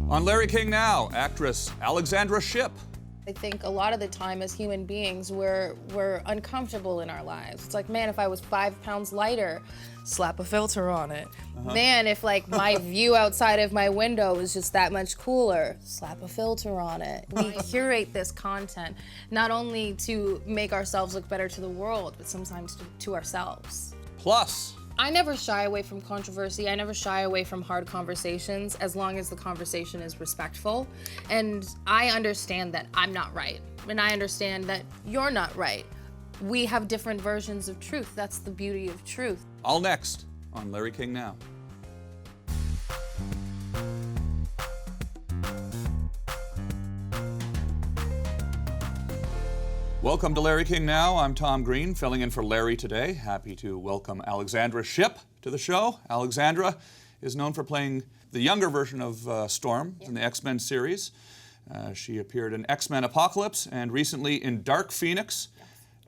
On Larry King Now, actress Alexandra Shipp. I think a lot of the time as human beings, we're uncomfortable in our lives. It's like, man, if I was 5 pounds lighter, slap a filter on it. Man, if like my view outside of my window is just that much cooler, slap a filter on it. We curate this content not only to make ourselves look better to the world, but sometimes to ourselves. Plus, I never shy away from controversy. I never shy away from hard conversations as long as the conversation is respectful. And I understand that I'm not right. And I understand that you're not right. We have different versions of truth. That's the beauty of truth. all next on Larry King Now. Welcome to Larry King Now. I'm Tom Green, filling in for Larry today. Happy to welcome Alexandra Shipp to the show. Alexandra is known for playing the younger version of Storm in the Xmen series. She appeared in Xmen Apocalypse and recently in Dark Phoenix.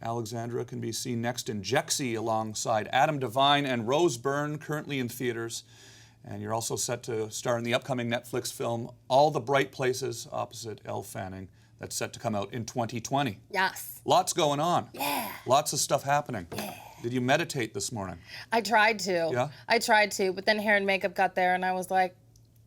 Alexandra can be seen next in Jexy alongside Adam Devine and Rose Byrne, currently in theaters. And you're also set to star in the upcoming Netflix film All the Bright Places opposite Elle Fanning. That's set to come out in 2020. Yes. Lots going on. Yeah. Lots of stuff happening. Yeah. Did you meditate this morning? I tried to. Yeah? I tried to, but then hair and makeup got there and I was like,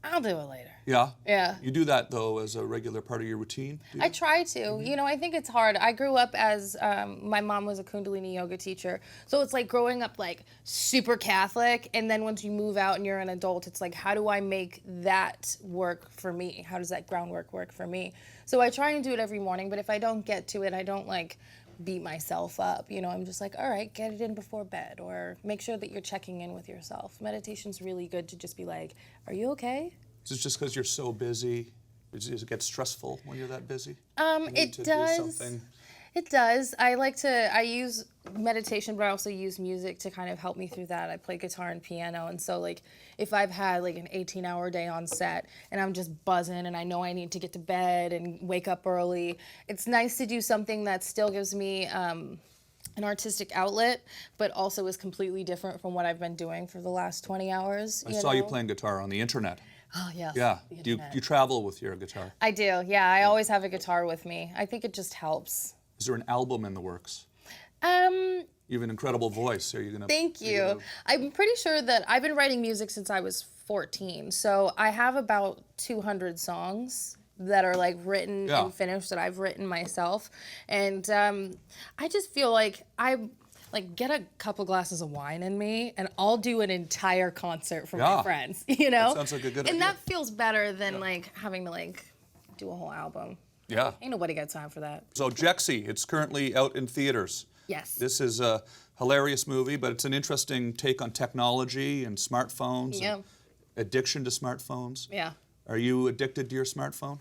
I'll do it later. Yeah? Yeah. You do that, though, as a regular part of your routine? Do you? I try to. You know, I think it's hard. I grew up as, my mom was a Kundalini yoga teacher. So it's like growing up like super Catholic. And then once you move out and you're an adult, it's like, how do I make that work for me? How does that groundwork work for me? So I try and do it every morning. But if I don't get to it, I don't like beat myself up. You know, I'm just like, all right, get it in before bed. Or make sure that you're checking in with yourself. Meditation's really good to just be like, are you okay? Is it just because you're so busy? Does it get stressful when you're that busy? It does. It does. I use meditation, but I also use music to kind of help me through that. I play guitar and piano, and so like if I've had like an 18-hour day on set and I'm just buzzing and I know I need to get to bed and wake up early, it's nice to do something that still gives me an artistic outlet, but also is completely different from what I've been doing for the last 20 hours. I saw you playing guitar on the internet. Oh, yes. Yeah. Do you travel with your guitar? I do, yeah. I always have a guitar with me. I think it just helps. Is there an album in the works? You have an incredible voice. Are you gonna? Thank you. I'm pretty sure that I've been writing music since I was 14. So I have about 200 songs that are like written and finished that I've written myself. And I just feel like get a couple glasses of wine in me and I'll do an entire concert for my friends, you know? That sounds like a good idea. And that feels better than like having to like do a whole album. Yeah. Ain't nobody got time for that. So Jexy, it's currently out in theaters. Yes. This is a hilarious movie, but it's an interesting take on technology and smartphones and addiction to smartphones. Yeah. Are you addicted to your smartphone?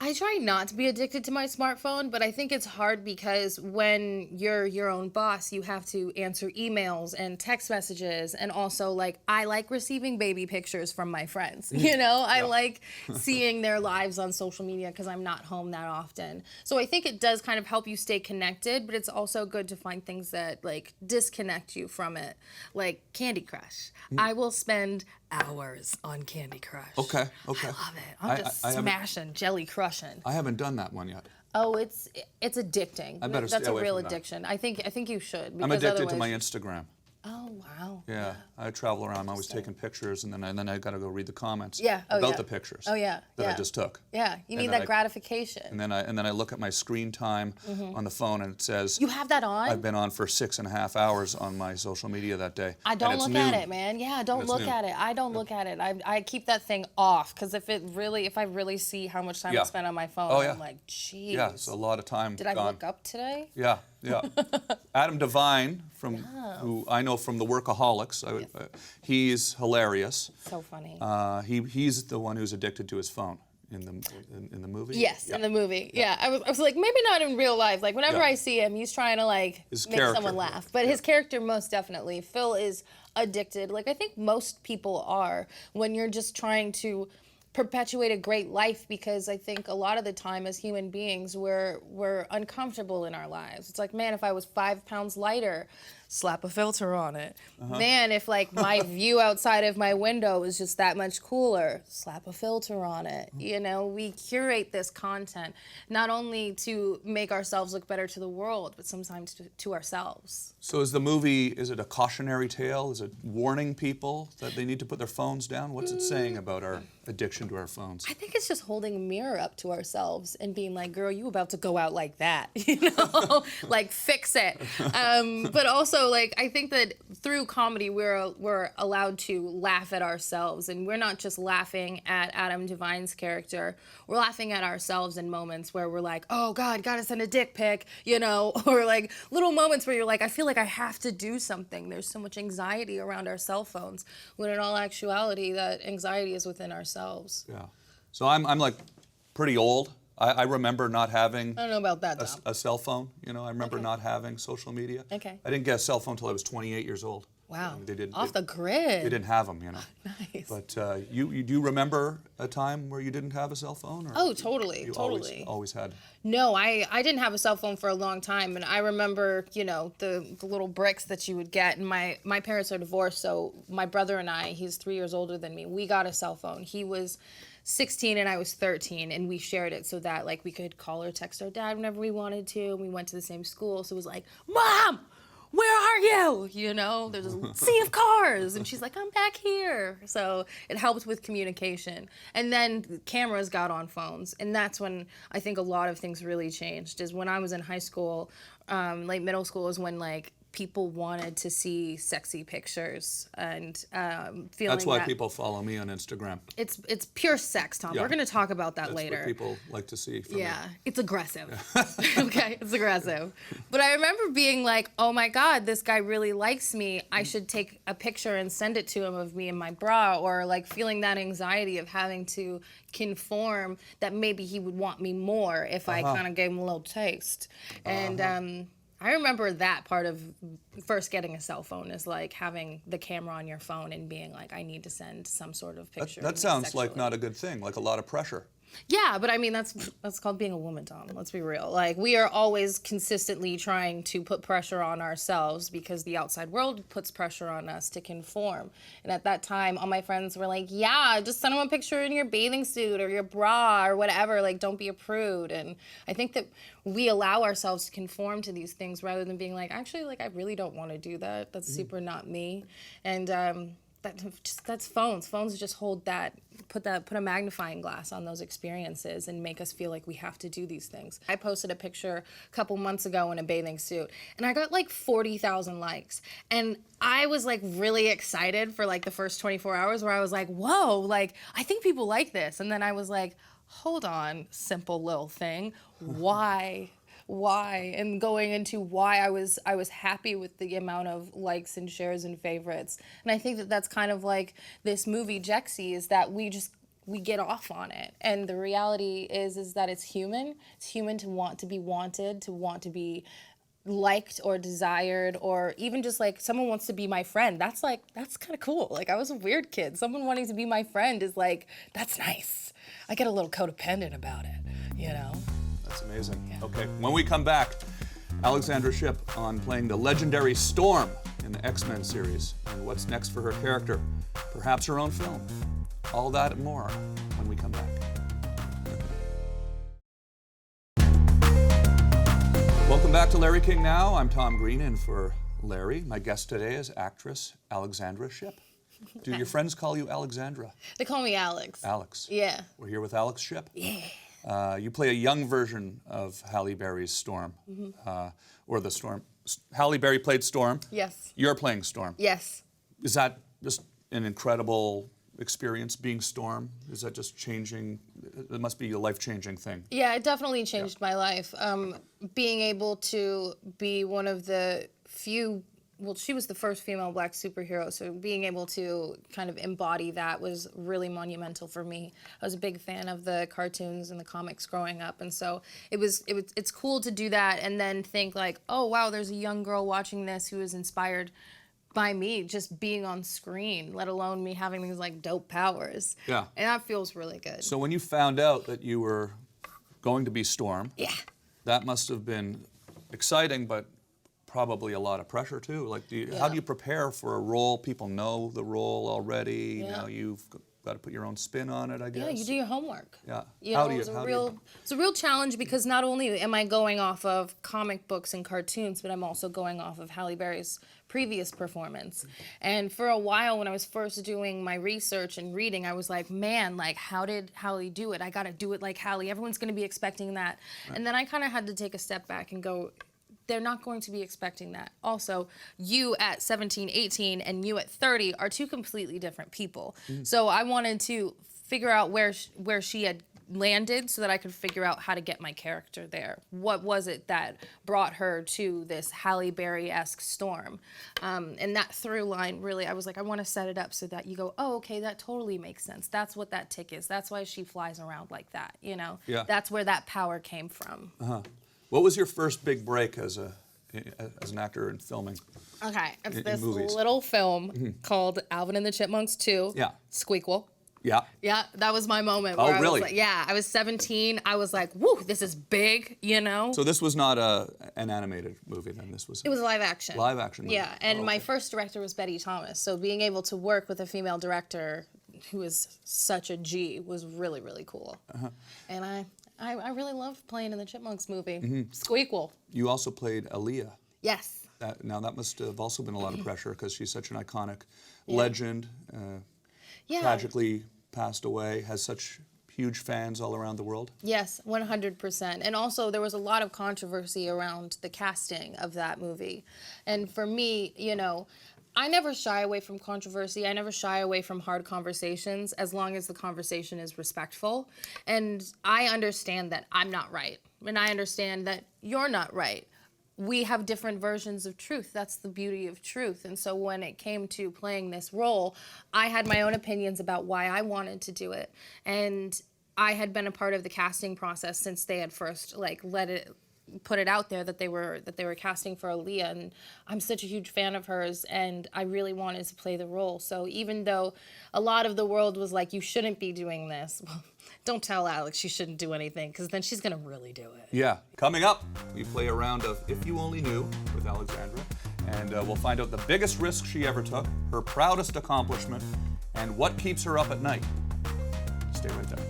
I try not to be addicted to my smartphone, but I think it's hard because when you're your own boss, you have to answer emails and text messages, and also like I like receiving baby pictures from my friends. You know, I like seeing their lives on social media because I'm not home that often. So I think it does kind of help you stay connected, but it's also good to find things that like disconnect you from it, like Candy Crush. I will spend hours on Candy Crush. Okay. I love it. I'm just smashing, jelly crushing. I haven't done that one yet. Oh, it's addicting. I better That's stay a away real from that. addiction. I think you should. I'm addicted to otherwise- my Instagram. Oh wow. Yeah, I travel around. I'm always taking pictures, and then I got to go read the comments Yeah. about the pictures. Oh yeah. That I just took. Yeah, you need then that gratification. And then I look at my screen time on the phone, and it says You have that on? I've been on for 6.5 hours on my social media that day. I don't and it's look noon. at it, man. Yeah, don't look noon. at it. I don't look at it. I keep that thing off because if I really see how much time I spend on my phone, I'm like, geez. Yeah, it's a lot of time Did I gone. look up today? Yeah. Adam Devine, who I know from the Workaholics, he's hilarious. So funny. He's the one who's addicted to his phone in the movie. Yes, in the movie. Yeah, I was like, maybe not in real life. Like whenever I see him, he's trying to like make someone laugh. But his character, most definitely, Phil is addicted. Like I think most people are when you're just trying to perpetuate a great life, because I think a lot of the time as human beings we're uncomfortable in our lives. It's like, man, if I was 5 pounds lighter, slap a filter on it. Man, if like my view outside of my window is just that much cooler, slap a filter on it. You know, we curate this content not only to make ourselves look better to the world, but sometimes to ourselves. So is the movie, is it a cautionary tale? Is it warning people that they need to put their phones down? What's it saying about our addiction to our phones? I think it's just holding a mirror up to ourselves and being like, girl, you about to go out like that, you know, like fix it. But also, like, I think that through comedy, we're allowed to laugh at ourselves, and we're not just laughing at Adam Devine's character. We're laughing at ourselves in moments where we're like, oh God, gotta send a dick pic, you know, or like little moments where you're like, I feel like I have to do something. There's so much anxiety around our cell phones, when in all actuality, that anxiety is within ourselves. Yeah. So I'm like pretty old. I remember not having I don't know about that, Tom. a cell phone. You know, I remember not having social media. Okay. I didn't get a cell phone until I was 28 years old. Wow. They didn't, Off the grid. They didn't have them, you know. Nice. But you do remember a time where you didn't have a cell phone? Or Oh, totally, you totally. Always had? No, I didn't have a cell phone for a long time, and I remember, you know, the little bricks that you would get. And my parents are divorced, so my brother and I, he's 3 years older than me, we got a cell phone. He was 16 and I was 13, and we shared it so that like we could call or text our dad whenever we wanted to. And we went to the same school, so it was like, Mom, where are you? You know, there's a sea of cars. And she's like, I'm back here. So it helped with communication. And then cameras got on phones. And that's when I think a lot of things really changed, is when I was in high school, late middle school is when like people wanted to see sexy pictures and feeling That's why that people follow me on Instagram. it's pure sex, Tom. Yeah. We're going to talk about that That's later. what people like to see from me. Yeah, it's aggressive. Okay, it's aggressive. But I remember being like, oh my God, this guy really likes me. I should take a picture and send it to him of me in my bra, or like feeling that anxiety of having to conform that maybe he would want me more if I kind of gave him a little taste. And I remember that part of first getting a cell phone is like having the camera on your phone and being like, I need to send some sort of picture. That sounds like not a good thing, like a lot of pressure. Yeah, but I mean, that's called being a woman, Tom. Let's be real. Like, we are always consistently trying to put pressure on ourselves because the outside world puts pressure on us to conform. And at that time, all my friends were like, yeah, just send them a picture in your bathing suit or your bra or whatever. Like, don't be a prude. And I think that we allow ourselves to conform to these things rather than being like, actually, like, I really don't want to do that. That's super not me. And that's phones. Phones just hold that, put a magnifying glass on those experiences and make us feel like we have to do these things. I posted a picture a couple months ago in a bathing suit, and I got like 40,000 likes. And I was like really excited for like the first 24 hours where I was like, whoa, like I think people like this. And then I was like, hold on, simple little thing. Why, and going into why I was happy with the amount of likes and shares and favorites. And I think that that's kind of like this movie Jexy, is that we get off on it. And the reality is that it's human. It's human to want to be wanted, to want to be liked or desired, or even just like someone wants to be my friend. That's kind of cool. Like, I was a weird kid. Someone wanting to be my friend is like, that's nice. I get a little codependent about it, you know? That's amazing. Yeah. Okay, when we come back, Alexandra Shipp on playing the legendary Storm in the Xmen series, and what's next for her character, perhaps her own film. All that and more when we come back. Welcome back to Larry King Now. I'm Tom Green in for Larry. My guest today is actress Alexandra Shipp. Do your friends call you Alexandra? They call me Alex. Alex. Yeah. We're here with Alex Shipp. Yeah. You play a young version of Halle Berry's Storm, or the Storm. Halle Berry played Storm. Yes. You're playing Storm. Yes. Is that just an incredible experience, being Storm? Is that just changing? It must be a life-changing thing. Yeah, it definitely changed my life. Being able to be one of the few, well, she was the first female black superhero, so being able to kind of embody that was really monumental for me. I was a big fan of the cartoons and the comics growing up, and so it's cool to do that and then think like, oh wow, there's a young girl watching this who is inspired by me just being on screen, let alone me having these like dope powers. Yeah. And that feels really good. So when you found out that you were going to be Storm, Yeah. that must have been exciting, but probably a lot of pressure too. Like, how do you prepare for a role? People know the role already. Yeah. Now you've got to put your own spin on it, I guess. Yeah, you do your homework. Yeah. It's a real challenge because not only am I going off of comic books and cartoons, but I'm also going off of Halle Berry's previous performance. And for a while, when I was first doing my research and reading, I was like, man, like, how did Halle do it? I got to do it like Halle. Everyone's going to be expecting that. Right. And then I kind of had to take a step back and go, they're not going to be expecting that. Also, you at 17, 18, and you at 30 are two completely different people. Mm-hmm. So I wanted to figure out where she had landed so that I could figure out how to get my character there. What was it that brought her to this Halle Berry-esque Storm? And that through line, really, I was like, I want to set it up so that you go, oh, okay, that totally makes sense. That's what that tick is. That's why she flies around like that, you know? Yeah. That's where that power came from. Uh-huh. What was your first big break as an actor in filming? Okay, it's this little film called Alvin and the Chipmunks 2. Yeah. Squeakquel. Yeah. Yeah, that was my moment. Oh, where really? I was like, I was 17. I was like, woo, this is big, you know? So this was not an animated movie then? It was a live action. Live action movie. Yeah, and my first director was Betty Thomas. So being able to work with a female director who is such a G was really, really cool. Uh-huh. And I really loved playing in the Chipmunks movie. Mm-hmm. Squeakquel. You also played Aaliyah. Yes. Now that must have also been a lot of pressure because she's such an iconic legend. Tragically passed away, has such huge fans all around the world. Yes, 100%. And also there was a lot of controversy around the casting of that movie. And for me, you know, I never shy away from controversy. I never shy away from hard conversations as long as the conversation is respectful. And I understand that I'm not right. And I understand that you're not right. We have different versions of truth. That's the beauty of truth. And so when it came to playing this role, I had my own opinions about why I wanted to do it. And I had been a part of the casting process since they had first put it out there that they were casting for Aaliyah, and I'm such a huge fan of hers, and I really wanted to play the role. So even though a lot of the world was like, you shouldn't be doing this, well, don't tell Alex she shouldn't do anything, because then she's gonna really do it. Yeah. Coming up, we play a round of If You Only Knew with Alexandra, and we'll find out the biggest risk she ever took, her proudest accomplishment, and what keeps her up at night. Stay right there.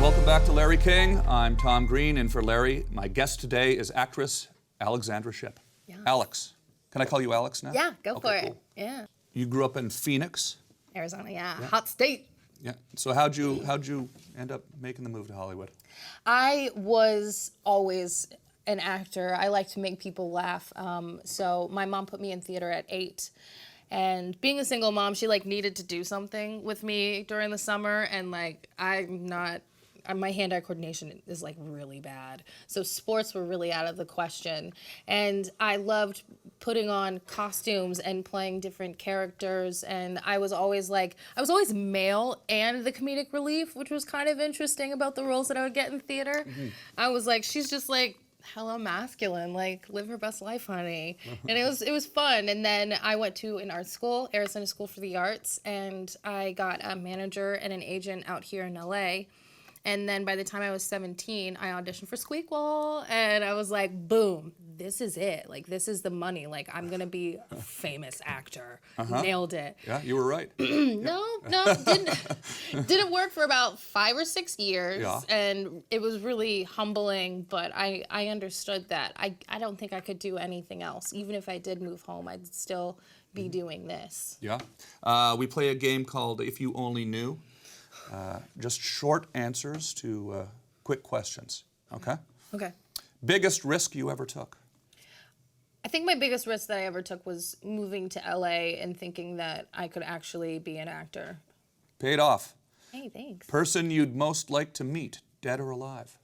Welcome back to Larry King. I'm Tom Green, in for Larry. My guest today is actress Alexandra Shipp. Yeah. Alex. Can I call you Alex now? Yeah, go for it. Cool. Yeah. You grew up in Phoenix. Arizona, yeah. Hot state. Yeah. So how'd you end up making the move to Hollywood? I was always an actor. I like to make people laugh. So my mom put me in theater at 8. And being a single mom, she needed to do something with me during the summer, and my hand-eye coordination is really bad. So sports were really out of the question. And I loved putting on costumes and playing different characters. And I was always male and the comedic relief, which was kind of interesting about the roles that I would get in theater. Mm-hmm. I was like, she's just hella masculine, live her best life, honey. And it was fun. And then I went to an art school, Arizona School for the Arts, and I got a manager and an agent out here in LA. And then by the time I was 17, I auditioned for Squeakquel, and I was like, boom, this is it. This is the money. I'm going to be a famous actor. Uh-huh. Nailed it. Yeah, you were right. No, didn't work for about 5 or 6 years. Yeah. And it was really humbling, but I understood that. I don't think I could do anything else. Even if I did move home, I'd still be doing this. Yeah. We play a game called If You Only Knew. Just short answers to quick questions, okay? Okay. Biggest risk you ever took? I think my biggest risk that I ever took was moving to LA and thinking that I could actually be an actor. Paid off. Hey, thanks. Person you'd most like to meet, dead or alive?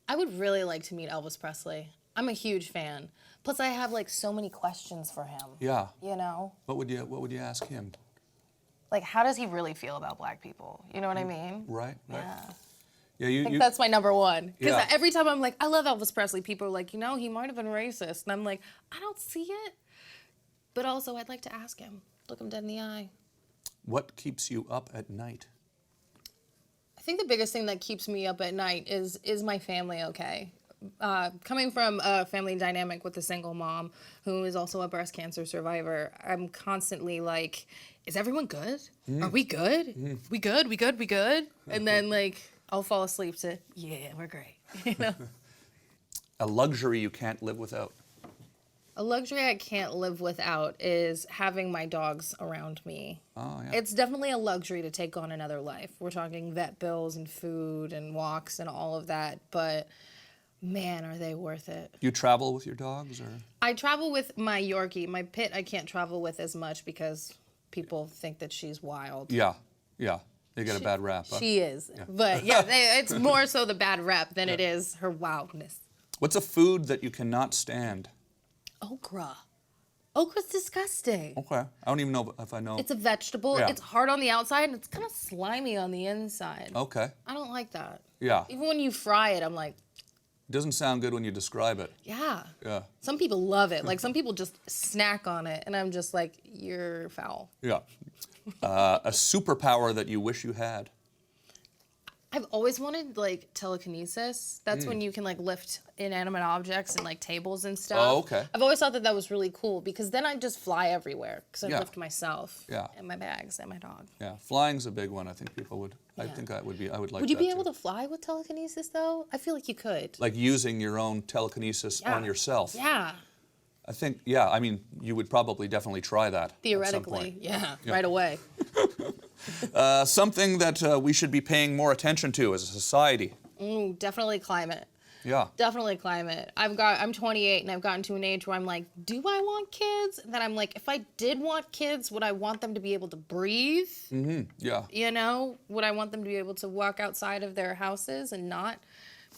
I would really like to meet Elvis Presley. I'm a huge fan. Plus, I have so many questions for him. Yeah. You know? What would you ask him? How does he really feel about black people? You know what I mean? Right. Yeah. Yeah, I think that's my number one. Because Yeah. every time I'm I love Elvis Presley, people are like, he might have been racist. And I'm like, I don't see it. But also, I'd like to ask him, look him dead in the eye. What keeps you up at night? I think the biggest thing that keeps me up at night is my family okay? Coming from a family dynamic with a single mom who is also a breast cancer survivor, I'm constantly like, is everyone good? Are we good? We good? We good? We good? And then like I'll fall asleep to, yeah, we're great. You know? A luxury you can't live without. A luxury I can't live without is having my dogs around me. Oh, yeah. It's definitely a luxury to take on another life. We're talking vet bills and food and walks and all of that, but man, are they worth it. You travel with your dogs, or? I travel with my Yorkie. My pit I can't travel with as much because people think that she's wild. Yeah. They get a bad rap, huh? She is. Yeah. But yeah, it's more so the bad rap than it is her wildness. What's a food that you cannot stand? Okra. Okra's disgusting. Okay. I don't even know if I know. It's a vegetable. Yeah. It's hard on the outside and it's kind of slimy on the inside. Okay. I don't like that. Yeah. Even when you fry it, I'm like, It doesn't sound good when you describe it. yeah. Yeah. Some people love it. Like some people just snack on it and I'm just like, you're foul. Yeah. A superpower that you wish you had. I've always wanted like telekinesis. That's when you can like lift inanimate objects and like tables and stuff. Oh, okay. I've always thought that that was really cool because then I'd just fly everywhere because I'd Yeah. lift myself Yeah. and my bags and my dog. Yeah. Flying's a big one. I think people would. I Yeah. think I would like. Would you that be able too. to fly with telekinesis though? I feel like you could. Like using your own telekinesis Yeah. on yourself. Yeah. I think. Yeah. I mean, you would probably definitely try that. At some Theoretically, point. yeah, right away. Something that we should be paying more attention to as a society. Definitely climate. Yeah. Definitely climate. I'm 28 and I've gotten to an age where I'm like, do I want kids? And then I'm like, if I did want kids, would I want them to be able to breathe? Yeah. You know, would I want them to be able to walk outside of their houses and not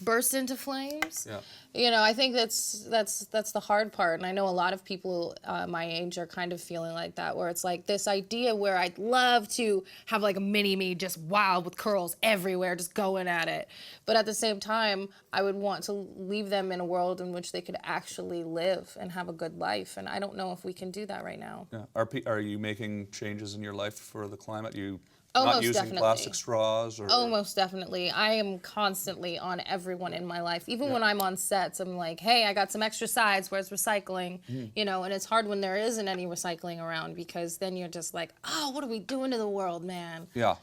burst into flames? Yeah. You know, I think that's the hard part, and I know a lot of people my age are kind of feeling like that, where it's like this idea where I'd love to have like a mini-me just wild with curls everywhere, just going at it, but at the same time, I would want to leave them in a world in which they could actually live and have a good life, and I don't know if we can do that right now. Yeah. Are you making changes in your life for the climate? You Oh, not most using definitely. plastic straws or? Oh, most definitely. I am constantly on everyone in my life. Even when I'm on sets, I'm like, hey, I got some extra sides, where's recycling? You know, and it's hard when there isn't any recycling around because then you're just like, oh, what are we doing to the world, man? Yeah.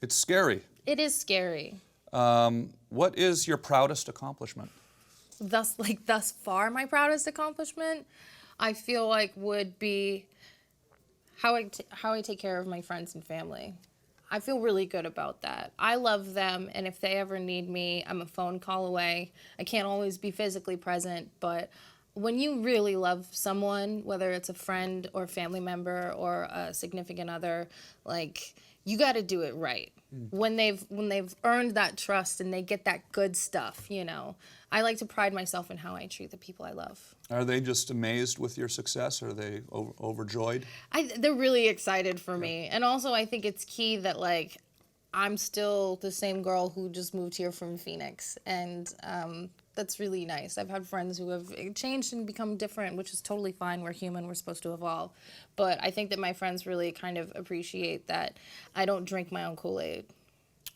It's scary. It is scary. What is your proudest accomplishment? Thus far, my proudest accomplishment, I feel like would be how I take care of my friends and family. I feel really good about that. I love them, and if they ever need me, I'm a phone call away. I can't always be physically present, but when you really love someone, whether it's a friend or family member or a significant other, like, you got to do it right. When they've earned that trust and they get that good stuff, you know. I like to pride myself in how I treat the people I love. Are they just amazed with your success? Are they overjoyed? They're really excited for me. And also I think it's key that like I'm still the same girl who just moved here from Phoenix, and that's really nice. I've had friends who have changed and become different, which is totally fine. We're human, we're supposed to evolve. But I think that my friends really kind of appreciate that I don't drink my own Kool-Aid.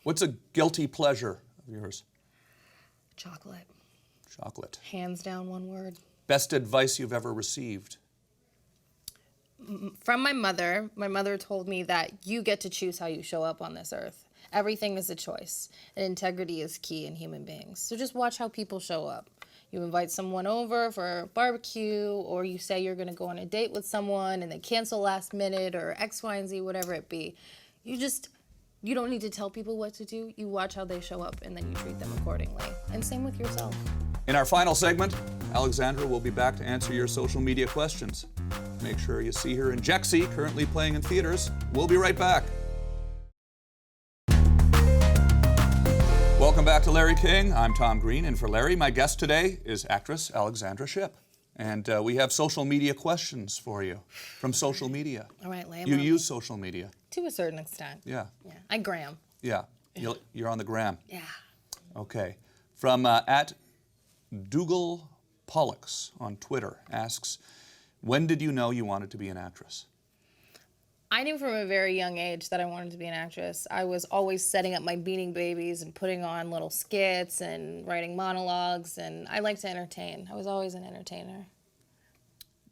What's a guilty pleasure of yours? Chocolate. Chocolate. Hands down, one word. Best advice you've ever received? From my mother. My mother told me that you get to choose how you show up on this earth. Everything is a choice, and integrity is key in human beings. So just watch how people show up. You invite someone over for a barbecue, or you say you're going to go on a date with someone and they cancel last minute, or X, Y, and Z, whatever it be. You don't need to tell people what to do. You watch how they show up, and then you treat them accordingly. And same with yourself. In our final segment, Alexandra will be back to answer your social media questions. Make sure you see her in Jexy, currently playing in theaters. We'll be right back. Welcome back to Larry King. I'm Tom Green, and for Larry, my guest today is actress Alexandra Shipp. And we have social media questions for you from social media. All right, lay 'em You on me. use social media. To a certain extent. Yeah. Yeah. I gram. Yeah. You're on the gram. Yeah. Okay. From at Dougal Pollux on Twitter asks, when did you know you wanted to be an actress? I knew from a very young age that I wanted to be an actress. I was always setting up my Beanie Babies and putting on little skits and writing monologues, and I like to entertain. I was always an entertainer.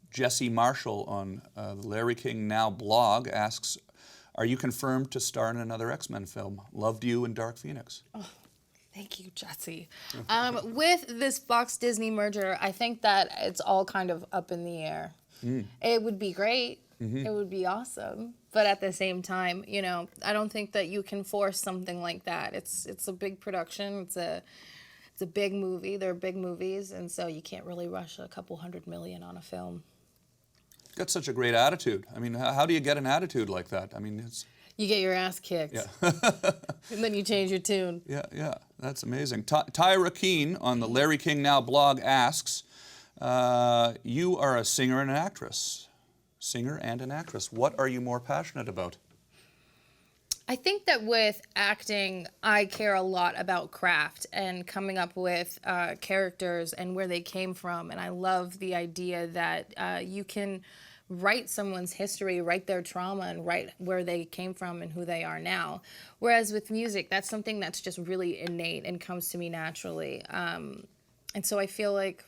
Jesse Marshall on the Larry King Now blog asks, are you confirmed to star in another X-Men film? Loved you in Dark Phoenix. Oh, thank you, Jexy. With this Fox-Disney merger, I think that it's all kind of up in the air. It would be great. It would be awesome. But at the same time, you know, I don't think that you can force something like that. It's a big production. It's a big movie. They're big movies, and so you can't really rush a couple $100 million on a film. Got such a great attitude. I mean, how do you get an attitude like that? I mean, it's... You get your ass kicked. Yeah. And then you change your tune. Yeah, that's amazing. Tyra Keene on the Larry King Now blog asks, you are a singer and an actress. Singer and an actress. What are you more passionate about? I think that with acting, I care a lot about craft and coming up with characters and where they came from. And I love the idea that you can write someone's history, write their trauma, and write where they came from and who they are now. Whereas with music, that's something that's just really innate and comes to me naturally. And so I feel like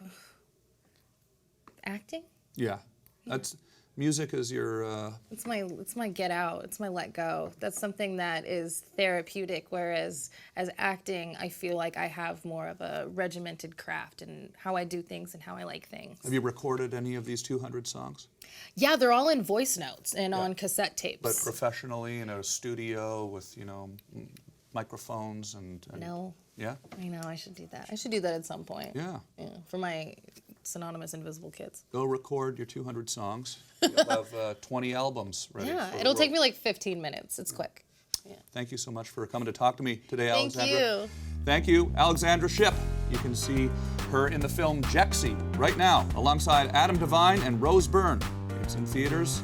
acting? Yeah. That's... Music is your... It's my get out. It's my let go. That's something that is therapeutic, whereas as acting, I feel like I have more of a regimented craft and how I do things and how I like things. Have you recorded any of these 200 songs? Yeah, they're all in voice notes and on cassette tapes. But professionally in a studio with, you know, microphones and... No. Yeah? I know, I should do that. I should do that at some point. Yeah. For my synonymous invisible kids. Go record your 200 songs. You'll have 20 albums ready. Yeah, it'll take me like 15 minutes. It's quick. Yeah. Thank you so much for coming to talk to me today, Thank Alexandra. you. Thank you, Alexandra Shipp. You can see her in the film Jexy right now, alongside Adam Devine and Rose Byrne. It's in theaters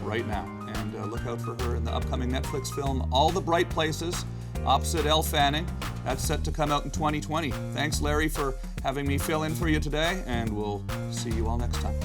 right now. And look out for her in the upcoming Netflix film All the Bright Places, opposite Elle Fanning. That's set to come out in 2020. Thanks, Larry, for having me fill in for you today, and we'll see you all next time.